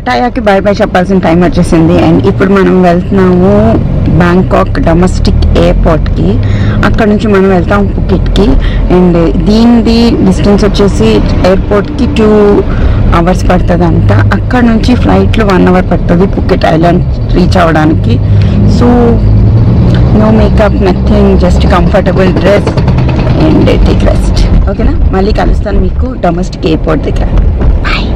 పటాయాకి by by చెప్పాల్సిన time వచ్చేసింది. And ఇప్పుడు మనం వెళ్తున్నాము బ్యాంకాక్ డొమెస్టిక్ ఎయిర్పోర్ట్కి. అక్కడ నుంచి మనం వెళ్తాం పుకెట్కి. అండ్ దీనిది డిస్టెన్స్ వచ్చేసి ఎయిర్పోర్ట్కి 2 hours పడుతుంది అంట. అక్కడ నుంచి ఫ్లైట్లో 1 hour పడుతుంది పుకెట్ ఐలాండ్ రీచ్ అవ్వడానికి. So no makeup, nothing, just comfortable dress and take rest. ఓకేనా, మళ్ళీ కలుస్తాను మీకు డొమెస్టిక్ ఎయిర్పోర్ట్ దగ్గర. బాయ్.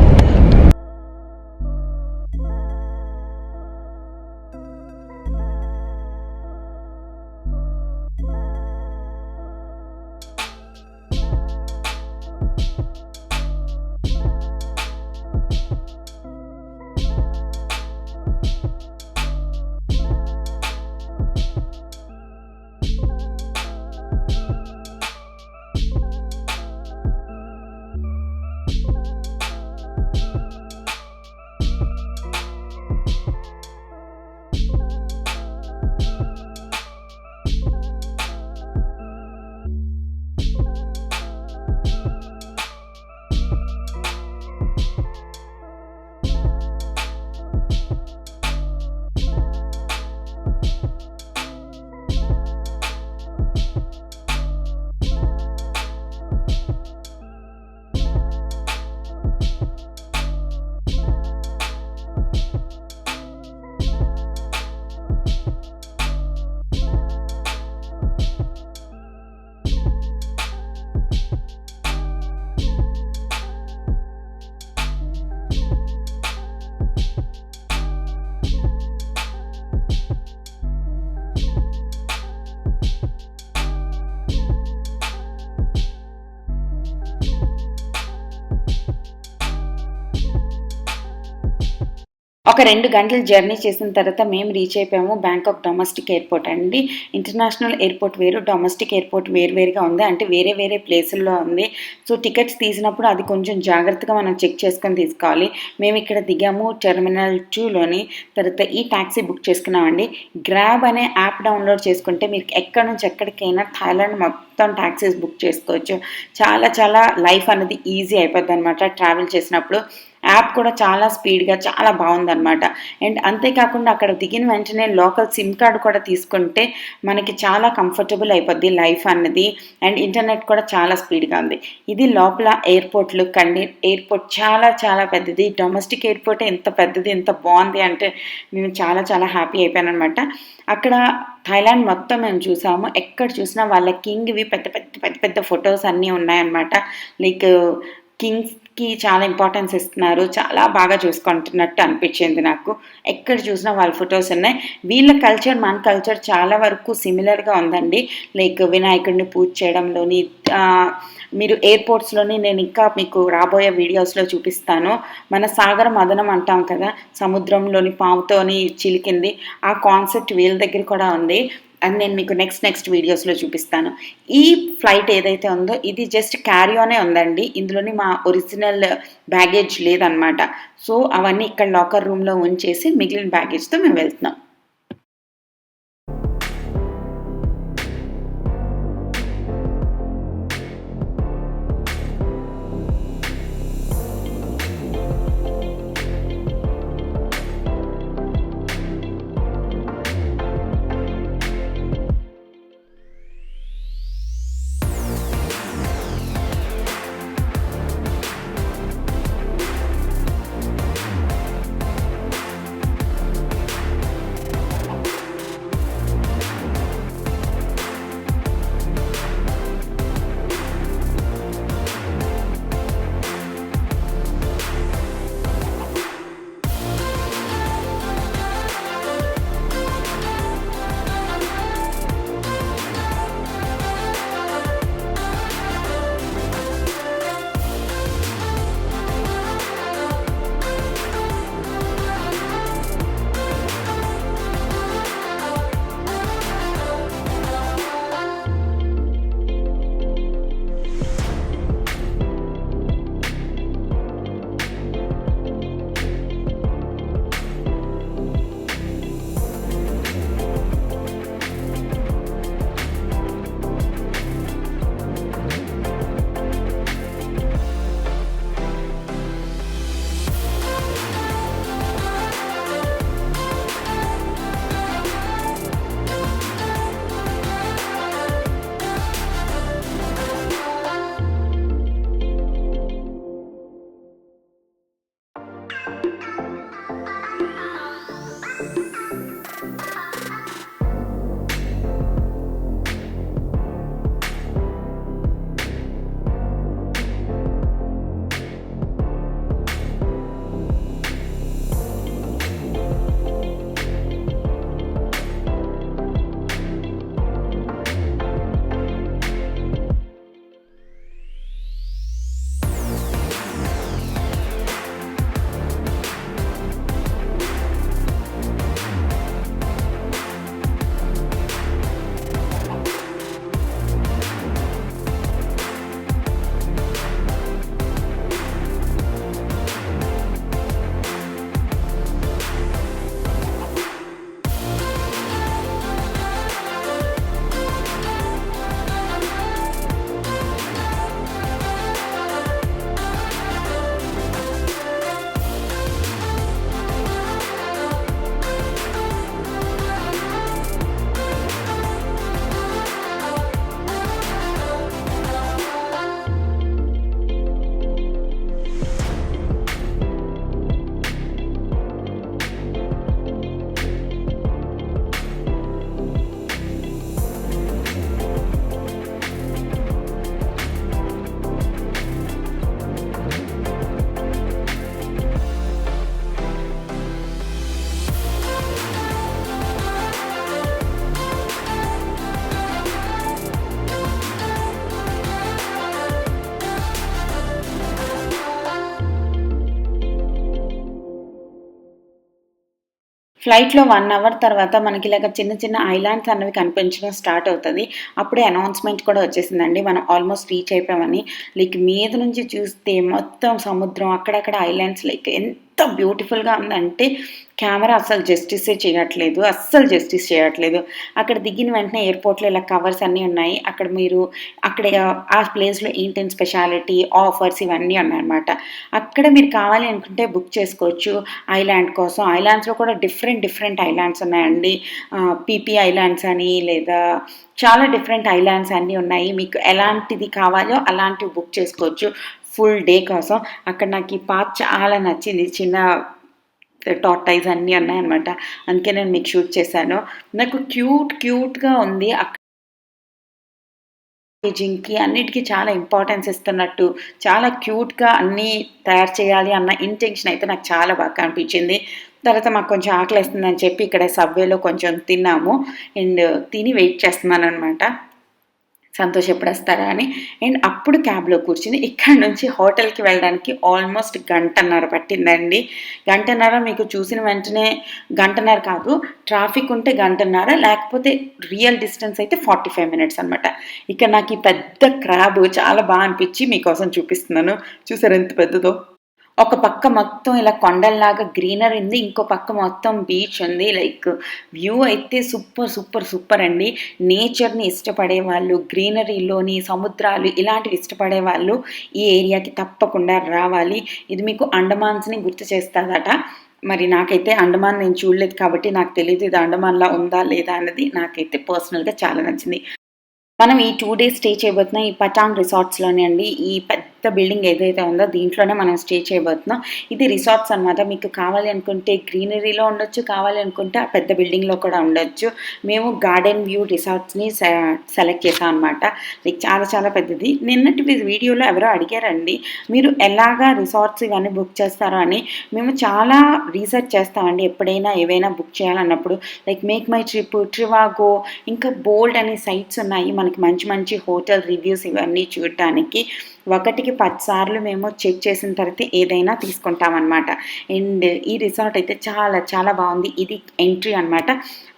ఒక 2 గంటలు జర్నీ చేసిన తర్వాత మేము రీచ్ అయిపోయాము బ్యాంకాక్ డొమెస్టిక్ ఎయిర్పోర్ట్ అండి. ఇంటర్నేషనల్ ఎయిర్పోర్ట్ వేరు, డొమెస్టిక్ ఎయిర్పోర్ట్ వేరుగా ఉంది. అంటే వేరే ప్లేసుల్లో ఉంది. సో టికెట్స్ తీసినప్పుడు అది కొంచెం జాగ్రత్తగా మనం చెక్ చేసుకొని తీసుకోవాలి. మేము ఇక్కడ దిగాము టెర్మినల్ 2లోని. తర్వాత ఈ ట్యాక్సీ బుక్ చేసుకున్నామండి. గ్రాబ్ అనే యాప్ డౌన్లోడ్ చేసుకుంటే మీరు ఎక్కడి నుంచి ఎక్కడికైనా థాయిలాండ్ మొత్తం ట్యాక్సీస్ బుక్ చేసుకోవచ్చు. చాలా లైఫ్ అనేది ఈజీ అయిపోద్ది అనమాట ట్రావెల్ చేసినప్పుడు. యాప్ కూడా చాలా స్పీడ్గా చాలా బాగుందన్నమాట. అండ్ అంతేకాకుండా అక్కడ దిగిన వెంటనే లోకల్ సిమ్ కార్డు కూడా తీసుకుంటే మనకి చాలా కంఫర్టబుల్ అయిపోద్ది లైఫ్ అన్నది. అండ్ ఇంటర్నెట్ కూడా చాలా స్పీడ్గా ఉంది. ఇది లోపల ఎయిర్పోర్ట్లు ఎయిర్పోర్ట్ చాలా పెద్దది. డొమెస్టిక్ ఎయిర్పోర్ట్ ఎంత పెద్దది, ఎంత బాగుంది అంటే నేను చాలా హ్యాపీ అయిపోయాను అనమాట. అక్కడ థాయిలాండ్ మొత్తం మేము చూసాము. ఎక్కడ చూసినా వాళ్ళ కింగ్వి పెద్ద ఫొటోస్ అన్నీ ఉన్నాయన్నమాట. లైక్ కింగ్స్కి చాలా ఇంపార్టెన్స్ ఇస్తున్నారు. చాలా బాగా చూసుకుంటున్నట్టు అనిపించింది నాకు. ఎక్కడ చూసినా వాళ్ళ ఫొటోస్ ఉన్నాయి. వీళ్ళ కల్చర్ మన కల్చర్ చాలా వరకు సిమిలర్గా ఉందండి. లైక్ వినాయకుడిని పూజ చేయడంలోని మీరు ఎయిర్పోర్ట్స్లోని నేను ఇంకా మీకు రాబోయే వీడియోస్లో చూపిస్తాను. మన సాగర మదనం అంటాం కదా, సముద్రంలోని పాముతోని చిలికింది, ఆ కాన్సెప్ట్ వీళ్ళ దగ్గర కూడా ఉంది. అది నేను మీకు నెక్స్ట్ వీడియోస్లో చూపిస్తాను. ఈ ఫ్లైట్ ఏదైతే ఉందో ఇది జస్ట్ క్యారీ ఆనే ఉందండి. ఇందులోని మా ఒరిజినల్ బ్యాగేజ్ లేదనమాట. సో అవన్నీ ఇక్కడ లాకర్ రూమ్లో ఉంచేసి మిగిలిన బ్యాగేజ్తో మేము వెళ్తున్నాం. ఫ్లైట్‌లో 1 అవర్ తర్వాత మనకి ఇలాగ చిన్న చిన్న ఐలాండ్స్ అన్నవి కనిపించడం స్టార్ట్ అవుతది. అప్పుడే అనౌన్స్‌మెంట్ కూడా వచ్చేసిందండి. మనం ఆల్మోస్ట్ రీచ్ అయిపోయామని. లైక్ మీద నుంచి చూస్తే మొత్తం సముద్రం అక్కడక్కడ ఐలాండ్స్ లైక్ ఎంత బ్యూటిఫుల్‌గా ఉందంటే కెమెరా అస్సలు జస్టిసే చేయట్లేదు. అస్సలు జస్టిస్ చేయట్లేదు. అక్కడ దిగిన వెంటనే ఎయిర్‌పోర్ట్‌లో ఇలా కవర్స్ అన్నీ ఉన్నాయి. అక్కడ మీరు అక్కడ ఆ ప్లేస్‌లో ఏంటని స్పెషాలిటీ, ఆఫర్స్ ఇవన్నీ ఉన్నాయన్నమాట. అక్కడ మీరు కావాలి అనుకుంటే బుక్ చేసుకోవచ్చు ఐలాండ్ కోసం. ఐలాండ్స్‌లో కూడా డిఫరెంట్ ఐలాండ్స్ ఉన్నాయండి. పీపీ ఐలాండ్స్ అని లేదా చాలా డిఫరెంట్ ఐలాండ్స్ అన్నీ ఉన్నాయి. మీకు ఎలాంటిది కావాలో అలాంటివి బుక్ చేసుకోవచ్చు. ఫుల్ డే కోసం. అక్కడ నాకు ఈ పార్క్ చాలా నచ్చింది. చిన్న టార్టాయిస్ అన్నీ ఉన్నాయన్నమాట. అందుకే నేను మీకు షూట్ చేశాను. నాకు క్యూట్‌గా ఉంది. జింకి అన్నిటికి చాలా ఇంపార్టెన్స్ ఇస్తున్నట్టు, చాలా క్యూట్‌గా అన్నీ తయారు చేయాలి అన్న ఇంటెన్షన్ అయితే నాకు చాలా బాగా అనిపించింది. తర్వాత మాకు కొంచెం ఆకలేస్తుందని చెప్పి ఇక్కడ సబ్వేలో కొంచెం తిన్నాము. అండ్ తిని వెయిట్ చేస్తున్నాననమాట. సంతోష్ ఎప్పుడొస్తారా అని. అండ్ అప్పుడు క్యాబ్‌లో కూర్చొని ఇక్కడి నుంచి హోటల్‌కి వెళ్ళడానికి ఆల్మోస్ట్ గంటన్నర పట్టిందండి. గంటన్నర మీకు చూసిన వెంటనే గంటన్నర కాదు, ట్రాఫిక్ ఉంటే గంటన్నర, లేకపోతే రియల్ డిస్టెన్స్ అయితే 45 మినిట్స్ అనమాట. ఇక్కడ నాకు ఈ పెద్ద క్రాబ్ చాలా అనిపిచ్చి మీకోసం చూపిస్తున్నాను. చూసారా ఎంత పెద్దదో? ఒక పక్క మొత్తం ఇలా కొండల్లాగా గ్రీనరీ ఉంది. ఇంకో పక్క మొత్తం బీచ్ ఉంది. లైక్ వ్యూ అయితే సూపర్ అండి. నేచర్‌ని ఇష్టపడేవాళ్ళు, గ్రీనరీలోని సముద్రాలు ఇలాంటివి ఇష్టపడేవాళ్ళు ఈ ఏరియాకి తప్పకుండా రావాలి. ఇది మీకు అండమాన్స్‌ని గుర్తు చేస్తదట. మరి నాకైతే అండమాన్ నేను చూడలేదు కాబట్టి నాకు తెలీదు ఇది అండమాన్‌లా ఉందా లేదా అన్నది. నాకైతే పర్సనల్‌గా చాలా నచ్చింది. మనం ఈ 2 డేస్ స్టే చేయబోతున్నాం ఈ పటాంగ్ రిసార్ట్స్‌లోనే అండి. ఈ పెద్ద బిల్డింగ్ ఏదైతే ఉందో దీంట్లోనే మనం స్టే చేయబోతున్నాం. ఇది రిసార్ట్స్ అనమాట. మీకు కావాలి అనుకుంటే గ్రీనరీలో ఉండొచ్చు, కావాలి అనుకుంటే ఆ పెద్ద బిల్డింగ్‌లో కూడా ఉండొచ్చు. మేము గార్డెన్ వ్యూ రిసార్ట్స్‌ని సెలెక్ట్ చేశాం అనమాట. లైక్ చాలా పెద్దది. నిన్నటి వీడియోలో ఎవరో అడిగారండి, మీరు ఎలాగా రిసార్ట్స్ ఇవన్నీ బుక్ చేస్తారో అని. మేము చాలా రీసెర్చ్ చేస్తామండి ఎప్పుడైనా ఏవైనా బుక్ చేయాలన్నప్పుడు. Like make my trip, trivago ఇంకా బోల్డ్ అనే సైట్స్ ఉన్నాయి. మనకి మంచి హోటల్ రివ్యూస్ ఇవన్నీ చూడటానికి. ఒకటికి 10 సార్లు మేము చెక్ చేసిన తర్వాత ఏదైనా తీసుకుంటామనమాట. అండ్ ఈ రిసార్ట్ అయితే చాలా బాగుంది. ఇది ఎంట్రీ అనమాట.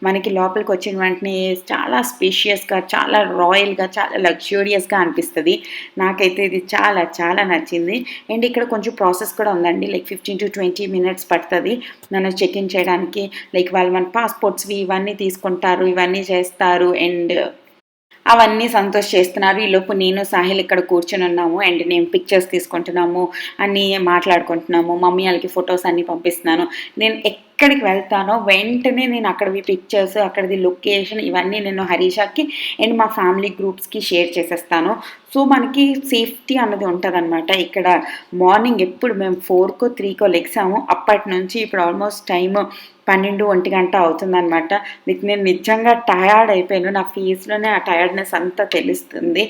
మనకి లోపలికి వచ్చిన వెంటనే చాలా స్పేషియస్‌గా, చాలా రాయల్‌గా, చాలా లగ్జూరియస్‌గా అనిపిస్తది. నాకైతే ఇది చాలా నచ్చింది. అండ్ ఇక్కడ కొంచెం ప్రాసెస్ కూడా ఉందండి. లైక్ 15-20 మినిట్స్ పడతది మనం చెక్ ఇన్ చేయడానికి. లైక్ వాళ్ళు మన పాస్‌పోర్ట్స్‌వి ఇవన్నీ తీసుకుంటారు, ఇవన్నీ చేస్తారు. అండ్ అవన్నీ సంతోష్ చేస్తున్నారు. ఈలోపు నేను, సాహిల్ ఇక్కడ కూర్చొనున్నాము. అండ్ నేను పిక్చర్స్ తీసుకుంటున్నాము, అన్నీ మాట్లాడుకుంటున్నాము. మమ్మీ వాళ్ళకి ఫొటోస్ అన్నీ పంపిస్తున్నాను. నేను ఎక్కడికి వెళ్తానో వెంటనే నేను అక్కడివి పిక్చర్స్, అక్కడిది లొకేషన్ ఇవన్నీ నేను హరీషాకి అండ్ మా ఫ్యామిలీ గ్రూప్స్‌కి షేర్ చేసేస్తాను. సో, మనకి సేఫ్టీ అన్నది ఉంటదనమాట. ఇక్కడ మార్నింగ్ ఎప్పుడు మేము 4కో, 3కో లెగిసాము. అప్పటి నుంచి ఇప్పుడు ఆల్మోస్ట్ టైము 12, 1 అవుతుందనమాట. నేను నిజంగా టయర్డ్ అయిపోయాను. నా ఫేస్‌లోనే ఆ టయర్డ్‌నెస్ అంతా తెలుస్తుంది.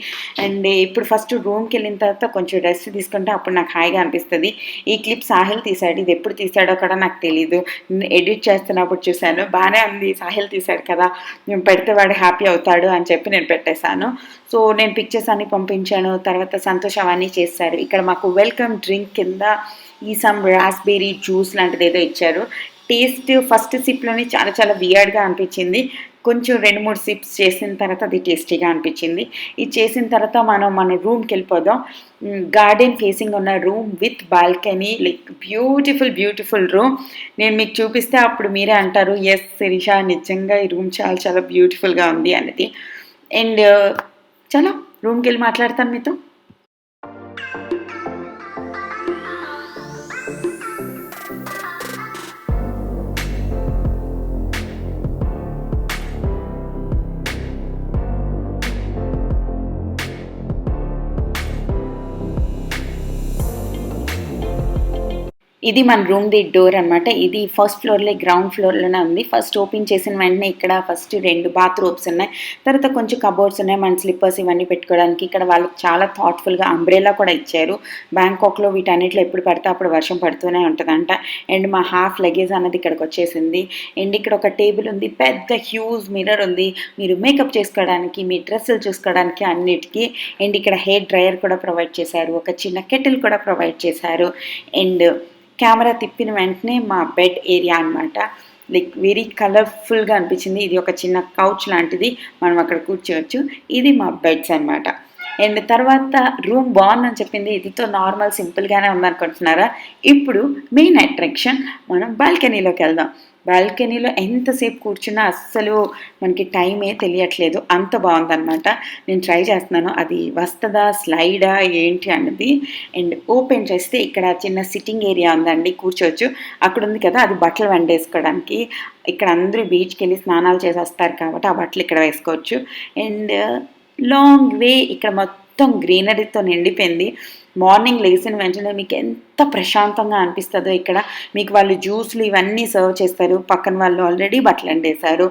అండ్ ఇప్పుడు ఫస్ట్ రూమ్‌కెళ్ళిన తర్వాత కొంచెం రెస్ట్ తీసుకుంటే అప్పుడు నాకు హాయిగా అనిపిస్తది. ఈ క్లిప్ సాహిల్ తీశాడు. ఇది ఎప్పుడు తీశాడో కూడా నాకు తెలీదు. ఎడిట్ చేస్తున్నప్పుడు చూశాను. బానే ఉంది, సాహిల్ తీశాడు కదా! నేను పెడితే వాడు హ్యాపీ అవుతాడు అని చెప్పి నేను పెట్టేశాను. సో, నేను పిక్చర్స్ అన్నీ పంపించాను. తర్వాత సంతోష్ అవన్నీ చేశారు. ఇక్కడ మాకు వెల్కమ్ డ్రింక్ కింద ఈ సమ్ రాస్బెర్రీ జ్యూస్ లాంటిదేదో ఇచ్చారు. టేస్ట్ ఫస్ట్ సిప్‌లోనే చాలా వియర్డ్‌గా అనిపించింది. కొంచెం 2, 3 సిప్స్ చేసిన తర్వాత అది టేస్టీగా అనిపించింది. ఇది చేసిన తర్వాత మనం మన రూమ్‌కెళ్ళిపోదాం. గార్డెన్ ఫేసింగ్ ఉన్న room with balcony like beautiful room. నేను మీకు చూపిస్తే అప్పుడు మీరే అంటారు, యెస్ శిరీష నిజంగా ఈ రూమ్ చాలా బ్యూటిఫుల్‌గా ఉంది అనేది. అండ్ చలో రూమ్‌కెళ్ళి మాట్లాడతాను మీతో. ఇది మన రూమ్‌ది డోర్ అనమాట. ఇది ఫస్ట్ ఫ్లోర్‌లో గ్రౌండ్ ఫ్లోర్‌లోనే ఉంది. ఫస్ట్ ఓపెన్ చేసిన వెంటనే ఇక్కడ ఫస్ట్ 2 బాత్రూమ్స్ ఉన్నాయి. తర్వాత కొంచెం కబోర్డ్స్ ఉన్నాయి. మన స్లిప్పర్స్ ఇవన్నీ పెట్టుకోవడానికి. ఇక్కడ వాళ్ళు చాలా థాట్‌ఫుల్‌గా అంబ్రెల్లా కూడా ఇచ్చారు. బ్యాంకాక్‌లో వీటన్నిటిలో ఎప్పుడు పడితే అప్పుడు వర్షం పడుతూనే ఉంటదంట. అండ్ మా హాఫ్ లగేజ్ అన్నది ఇక్కడికొచ్చేసింది. అండ్ ఇక్కడ ఒక టేబుల్ ఉంది. పెద్ద హ్యూజ్ మిర్రర్ ఉంది. మీరు మేకప్ చేసుకోవడానికి, మీ డ్రెస్సులు చూసుకోవడానికి అన్నిటికి. అండ్ ఇక్కడ హెయిర్ డ్రైయర్ కూడా ప్రొవైడ్ చేశారు. ఒక చిన్న కెటిల్ కూడా ప్రొవైడ్ చేశారు. అండ్ కెమెరా తిప్పిన వెంటనే మా బెడ్ ఏరియా అనమాట. లైక్ వెరీ కలర్ఫుల్గా అనిపించింది. ఇది ఒక చిన్న కౌచ్ లాంటిది, మనం అక్కడ కూర్చోవచ్చు. ఇది మా బెడ్స్ అనమాట. అండ్ తర్వాత రూమ్ బాగుందని చెప్పింది, ఇదితో నార్మల్ సింపుల్గానే ఉందనుకుంటున్నారా? ఇప్పుడు మెయిన్ అట్రాక్షన్, మనం బాల్కనీలోకి వెళ్దాం. బాల్కనీలో ఎంతసేపు కూర్చున్నా అస్సలు మనకి టైమే తెలియట్లేదు, అంత బాగుందన్నమాట. నేను ట్రై చేస్తున్నాను, అది వస్తుందా స్లైడా ఏంటి అన్నది. అండ్ ఓపెన్ చేస్తే ఇక్కడ చిన్న సిట్టింగ్ ఏరియా ఉందండి, కూర్చోవచ్చు. అక్కడ ఉంది కదా, అది బట్టలు వండేసుకోవడానికి. ఇక్కడ అందరూ బీచ్కి వెళ్ళి స్నానాలు చేసి వస్తారు కాబట్టి ఆ బట్టలు ఇక్కడ వేసుకోవచ్చు. అండ్ లాంగ్ వే ఇక్కడ మొత్తం గ్రీనరీతో నిండిపోయింది. మార్నింగ్ లేచిన వెంటనే మీకు ఎంత ప్రశాంతంగా అనిపిస్తుందో ఇక్కడ. మీకు వాళ్ళు జ్యూస్లు ఇవన్నీ సర్వ్ చేస్తారు, పక్కన వాళ్ళు ఆల్రెడీ బట్టలు ఎండేశారు,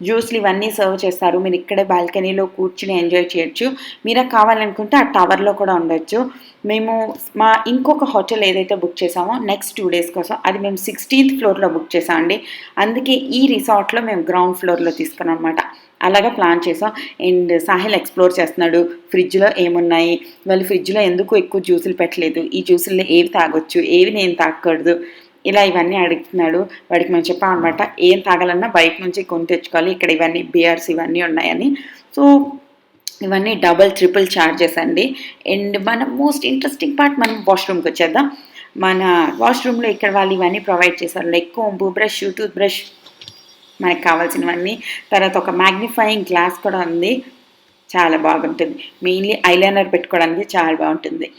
జ్యూస్లు ఇవన్నీ సర్వ్ చేస్తారు. మీరు ఇక్కడే బాల్కనీలో కూర్చుని ఎంజాయ్ చేయొచ్చు. మీరు కావాలనుకుంటే ఆ టవర్లో కూడా ఉండొచ్చు. మేము మా ఇంకొక హోటల్ ఏదైతే బుక్ చేసామో నెక్స్ట్ 2 days కోసం, అది మేము 16th ఫ్లోర్లో బుక్ చేసామండి. అందుకే ఈ రిసార్ట్లో మేము గ్రౌండ్ ఫ్లోర్లో తీసుకున్నాం అనమాట. అలాగా ప్లాన్ చేసాం. అండ్ సాహిల్ ఎక్స్ప్లోర్ చేస్తున్నాడు, ఫ్రిడ్జ్లో ఏమున్నాయి, వాళ్ళు ఫ్రిడ్జ్లో ఎందుకు ఎక్కువ జ్యూసులు పెట్టలేదు, ఈ జ్యూసుల్లో ఏవి తాగొచ్చు, ఏవి నేను తాగకూడదు, ఇలా ఇవన్నీ అడుగుతున్నాడు. వాడికి మేము చెప్పామన్నమాట, ఏం తాగాలన్నా బయట నుంచి కొని తెచ్చుకోవాలి, ఇక్కడ ఇవన్నీ బియర్స్ ఇవన్నీ ఉన్నాయని. సో ఇవన్నీ డబల్ ట్రిపుల్ ఛార్జెస్ అండి. అండ్ మన మోస్ట్ ఇంట్రెస్టింగ్ పార్ట్, మనం వాష్రూమ్కి వచ్చేద్దాం. మన వాష్రూమ్లో ఇక్కడ వాళ్ళు ఇవన్నీ ప్రొవైడ్ చేశారు, లైక్ కోంబు, బ్రష్, టూత్ బ్రష్, మనకు కావాల్సినవన్నీ. తర్వాత ఒక మ్యాగ్నిఫైయింగ్ గ్లాస్ కూడా ఉంది, చాలా బాగుంటుంది. మెయిన్లీ ఐలైనర్ పెట్టుకోవడానికి చాలా బాగుంటుంది.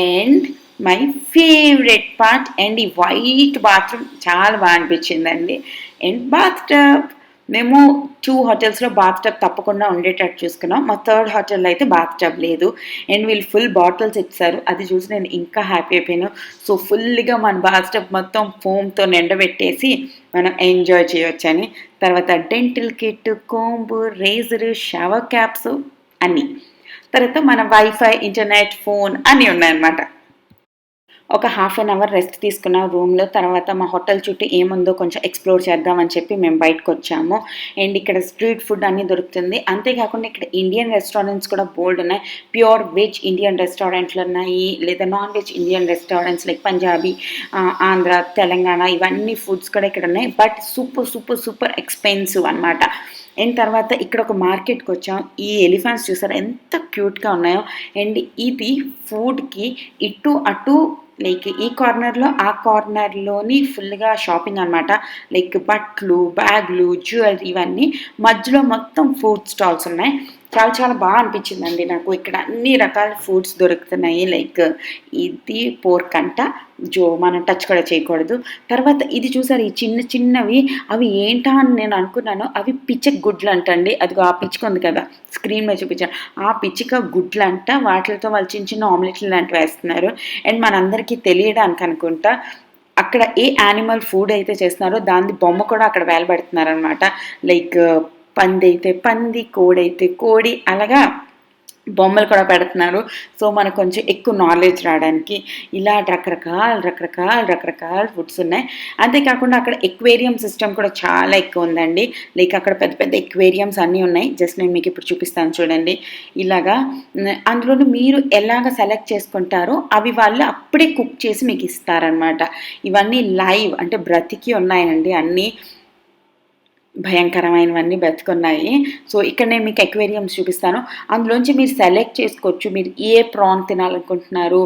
And my favourite part, and ఈ వైట్ బాత్రూమ్ చాలా బాగా అనిపించిందండి. అండ్ బాత్ టబ్, మేము 2 hotelsలో బాత్ టబ్ తప్పకుండా ఉండేటట్టు చూసుకున్నాం. మా 3rd hotel అయితే బాత్ టబ్ లేదు. అండ్ వీళ్ళు ఫుల్ బాటిల్స్ ఇచ్చారు, అది చూసి నేను ఇంకా హ్యాపీ అయిపోయాను. సో ఫుల్గా మన బాత్ టబ్ మొత్తం ఫోమ్తో నిండబెట్టేసి మనం ఎంజాయ్ చేయొచ్చని. తర్వాత dental kit, కోంబు, razor, shower caps అన్నీ. తర్వాత మన వైఫై, ఇంటర్నెట్, ఫోన్ అన్నీ ఉన్నాయన్నమాట. ఒక హాఫ్ అన్ అవర్ రెస్ట్ తీసుకున్నాం రూమ్లో. తర్వాత మా హోటల్ చుట్టూ ఏముందో కొంచెం ఎక్స్ప్లోర్ చేద్దామని చెప్పి మేము బయటకు వచ్చాము. అండ్ ఇక్కడ స్ట్రీట్ ఫుడ్ అన్నీ దొరుకుతుంది. అంతేకాకుండా ఇక్కడ ఇండియన్ రెస్టారెంట్స్ కూడా బోల్డ్ ఉన్నాయి. ప్యూర్ వెజ్ ఇండియన్ రెస్టారెంట్లు ఉన్నాయి, లేదా non veg Indian restaurants like Punjabi, Andhra, Telangana, ఇవన్నీ ఫుడ్స్ కూడా ఇక్కడ ఉన్నాయి. But super super super expensive అనమాట. అండ్ తర్వాత ఇక్కడ ఒక మార్కెట్కి వచ్చాం. ఈ ఎలిఫెంట్స్ చూసారా ఎంత క్యూట్గా ఉన్నాయో. అండ్ ఇది ఫుడ్కి ఇటు అటు, లైక్ ఈ కార్నర్లో ఆ కార్నర్లోని ఫుల్గా షాపింగ్ అనమాట. లైక్ బట్టలు, బ్యాగులు, జ్యువెలరీ, ఇవన్నీ. మధ్యలో మొత్తం ఫుడ్ స్టాల్స్ ఉన్నాయి. చాలా చాలా బాగా అనిపించిందండి నాకు. ఇక్కడ అన్ని రకాల ఫుడ్స్ దొరుకుతున్నాయి. లైక్ ఇది పోర్క్ అంట, మనం టచ్ కూడా చేయకూడదు. తర్వాత ఇది చూసారు, ఈ చిన్న చిన్నవి, అవి ఏంటా అని నేను అనుకున్నాను. అవి పిచ్చక గుడ్లు అంటండి. అదిగో ఆ పిచ్చుక ఉంది కదా, స్క్రీన్ మీద చూపించాను, ఆ పిచ్చిక గుడ్లు అంట. వాటితో వాళ్ళు చిన్న చిన్న ఆమ్లెట్లు లాంటివి వేస్తున్నారు. అండ్ మనందరికీ తెలియడానికి అనుకుంటా, అక్కడ ఏ యానిమల్ ఫుడ్ అయితే చేస్తున్నారో దాని బొమ్మ కూడా అక్కడ వేలబెడుతున్నారనమాట. లైక్ పంది అయితే పంది, కోడి అయితే కోడి, అలాగా బొమ్మలు కూడా పెడుతున్నారు. సో మనకు కొంచెం ఎక్కువ నాలెడ్జ్ రావడానికి ఇలా రకరకాల ఫుడ్స్ ఉన్నాయి. అంతేకాకుండా అక్కడ ఎక్వేరియం సిస్టమ్ కూడా చాలా ఎక్కువ ఉందండి. లైక్ అక్కడ పెద్ద పెద్ద ఎక్వేరియంస్ అన్నీ ఉన్నాయి. జస్ట్ నేను మీకు ఇప్పుడు చూపిస్తాను చూడండి. ఇలాగా అందులోనూ మీరు ఎలాగ సెలెక్ట్ చేసుకుంటారో అవి వాళ్ళు అప్పుడే కుక్ చేసి మీకు ఇస్తారనమాట. ఇవన్నీ లైవ్ అంటే బ్రతికి ఉన్నాయండి అన్నీ. భయంకరమైనవన్నీ బతుకున్నాయి. సో ఇక్కడ నేను మీకు ఎక్వేరియంస్ చూపిస్తాను. అందులోంచి మీరు సెలెక్ట్ చేసుకోవచ్చు, మీరు ఏ ప్రాన్ తినాలనుకుంటున్నారు,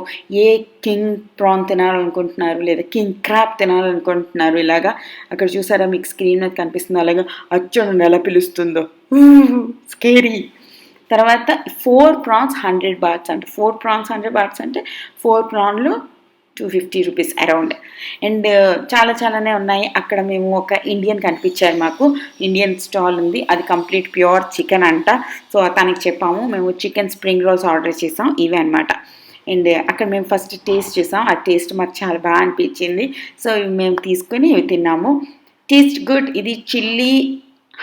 ఏ కింగ్ ప్రాన్ తినాలనుకుంటున్నారు, లేదా కింగ్ క్రాబ్ తినాలనుకుంటున్నారు. ఇలాగా అక్కడ చూసారా, మీకు స్క్రీన్ మీద కనిపిస్తుంది. అలాగా అచ్చను ఎలా పిలుస్తుందో, స్కేరీ. తర్వాత 4 prawns 100 bahts అంటే 4 prawns 100 bahts అంటే 4 ప్రాన్లు 250 రూపీస్ అరౌండ్. అండ్ చాలానే ఉన్నాయి. అక్కడ మేము ఒక ఇండియన్ కనిపించారు, మాకు ఇండియన్ స్టాల్ ఉంది, అది కంప్లీట్ ప్యూర్ చికెన్ అంట. సో తనకి చెప్పాము, మేము చికెన్ స్ప్రింగ్ రోల్స్ ఆర్డర్ చేసాం, ఇవే అనమాట. అండ్ అక్కడ మేము ఫస్ట్ టేస్ట్ చేసాం, ఆ టేస్ట్ మాకు చాలా బాగా అనిపించింది. సో మేము తీసుకొని ఇవి తిన్నాము. Taste good. ఇది చిల్లీ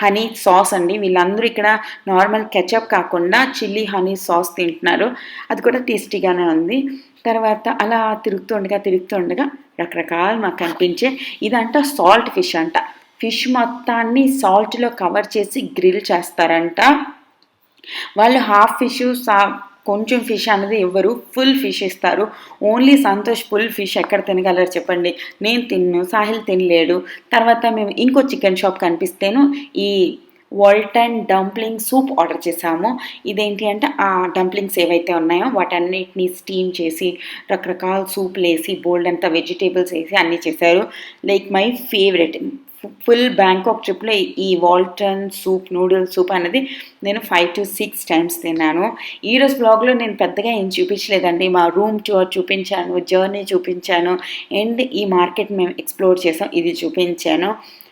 హనీ సాస్ అండి. వీళ్ళందరూ ఇక్కడ నార్మల్ కెచప్ కాకుండా చిల్లీ హనీ సాస్ తింటున్నారు, అది కూడా టేస్టీగానే ఉంది. తర్వాత అలా తిరుగుతుండగా రకరకాలు మాకు కనిపించే, ఇదంట సాల్ట్ ఫిష్ అంట. ఫిష్ మొత్తాన్ని సాల్ట్లో కవర్ చేసి గ్రిల్ చేస్తారంట. వాళ్ళు హాఫ్ ఫిష్ కొంచెం ఫిష్ అనేది ఇవ్వరు, ఫుల్ ఫిష్ ఇస్తారు. ఓన్లీ సంతోష్ ఫుల్ ఫిష్ ఎక్కడ తినగలరు చెప్పండి? నేను తిన్ను, సాహిల్ తినలేడు. తర్వాత మేము ఇంకో చికెన్ షాప్ కనిపిస్తేను ఈ వాల్టన్ డంప్లింగ్ సూప్ ఆర్డర్ చేసాము. ఇదేంటి అంటే ఆ డంప్లింగ్స్ ఏవైతే ఉన్నాయో వాటన్నిటిని స్టీమ్ చేసి రకరకాల సూప్లు వేసి బోల్డ్ అంతా వెజిటేబుల్స్ వేసి అన్నీ చేశారు. Like my favourite. Full Bangkok ట్రిప్లో ఈ వాల్టన్ సూప్, నూడిల్ సూప్ అనేది నేను 5 to 6 times తిన్నాను. ఈరోజు బ్లాగ్లో నేను పెద్దగా ఏం చూపించలేదండి. మా రూమ్ టూర్ చూపించాను, జర్నీ చూపించాను, అండ్ ఈ మార్కెట్ మేము ఎక్స్ప్లోర్ చేసాం, ఇది చూపించాను.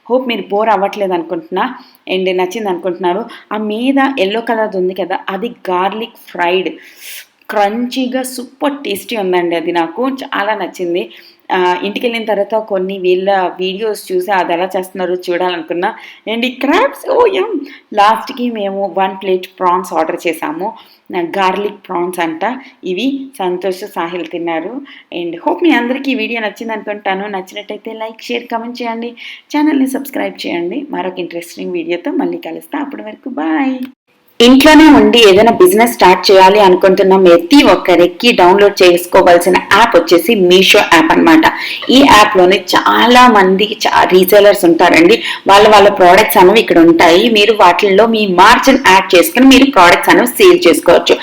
హోప్ మీరు బోర్ అవ్వట్లేదు అనుకుంటున్నా అండ్ నచ్చింది అనుకుంటున్నారు. ఆ మీద ఎల్లో కలర్ ఉంది కదా, అది గార్లిక్ ఫ్రైడ్, క్రంచీగా సూపర్ టేస్టీ ఉందండి. అది నాకు చాలా నచ్చింది. ఇంటికి వెళ్ళిన తర్వాత కొన్ని వీళ్ళ వీడియోస్ చూసి అది ఎలా చేస్తున్నారో చూడాలనుకున్నా. అండ్ ఈ క్రాబ్స్ లాస్ట్కి మేము 1 plate ప్రాన్స్ ఆర్డర్ చేసాము. గార్లిక్ ప్రాన్స్ అంట. ఇవి సంతోష్, సాహిల్ తిన్నారు. అండ్ హోప్ మీ అందరికీ ఈ వీడియో నచ్చింది అనుకుంటాను. నచ్చినట్టయితే లైక్, షేర్, కామెంట్ చేయండి. ఛానల్ని సబ్స్క్రైబ్ చేయండి. మరొక ఇంట్రెస్టింగ్ వీడియోతో మళ్ళీ కలుస్తా. అప్పటి వరకు బాయ్. ఇంట్లోనే ఉండి ఏదైనా బిజినెస్ స్టార్ట్ చేయాలి అనుకుంటున్న ప్రతి ఒక్కరికి డౌన్లోడ్ చేసుకోవాల్సిన యాప్ వచ్చేసి మీషో యాప్ అన్నమాట. ఈ యాప్లోనే చాలా మంది రీసేలర్స్ ఉంటారండి. వాళ్ళ ప్రోడక్ట్స్ అనేవి ఇక్కడ ఉంటాయి. మీరు వాటిల్లో మీ మార్జిన్ యాడ్ చేసుకుని మీరు ప్రోడక్ట్స్ అనేవి సేల్ చేసుకోవచ్చు.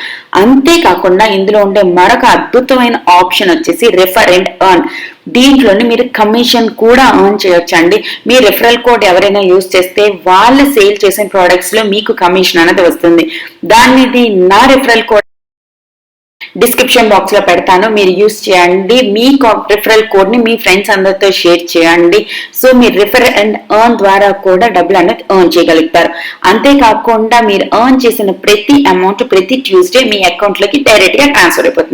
అంతేకాకుండా ఇందులో ఉండే మరొక అద్భుతమైన ఆప్షన్ వచ్చేసి రిఫర్ అండ్ ఎర్న్. దీంట్లోని మీరు కమిషన్ కూడా ఎర్న్ చేయొచ్చండి. మీ రిఫరల్ కోడ్ ఎవరైనా యూజ్ చేస్తే వాళ్ళు సేల్ చేసిన ప్రోడక్ట్స్ లో మీకు కమిషన్ అనేది వస్తుంది. దానిది నా రిఫరల్ కోడ్ డిస్క్రిప్షన్ బాక్స్ లో పెడతాను, మీరు యూజ్ చేయండి. మీ రిఫరల్ కోడ్ ని మీ ఫ్రెండ్స్ అందరితో షేర్ చేయండి. సో మీరు రిఫర్ అండ్ ఎర్న్ ద్వారా కూడా డబ్బులు అనేది ఎర్న్ చేయగలుగుతారు. అంతేకాకుండా మీరు ఎర్న్ చేసిన ప్రతి అమౌంట్ ప్రతి ట్యూస్డే మీ అకౌంట్ లోకి డైరెక్ట్ గా ట్రాన్స్ఫర్ అయిపోతుంది.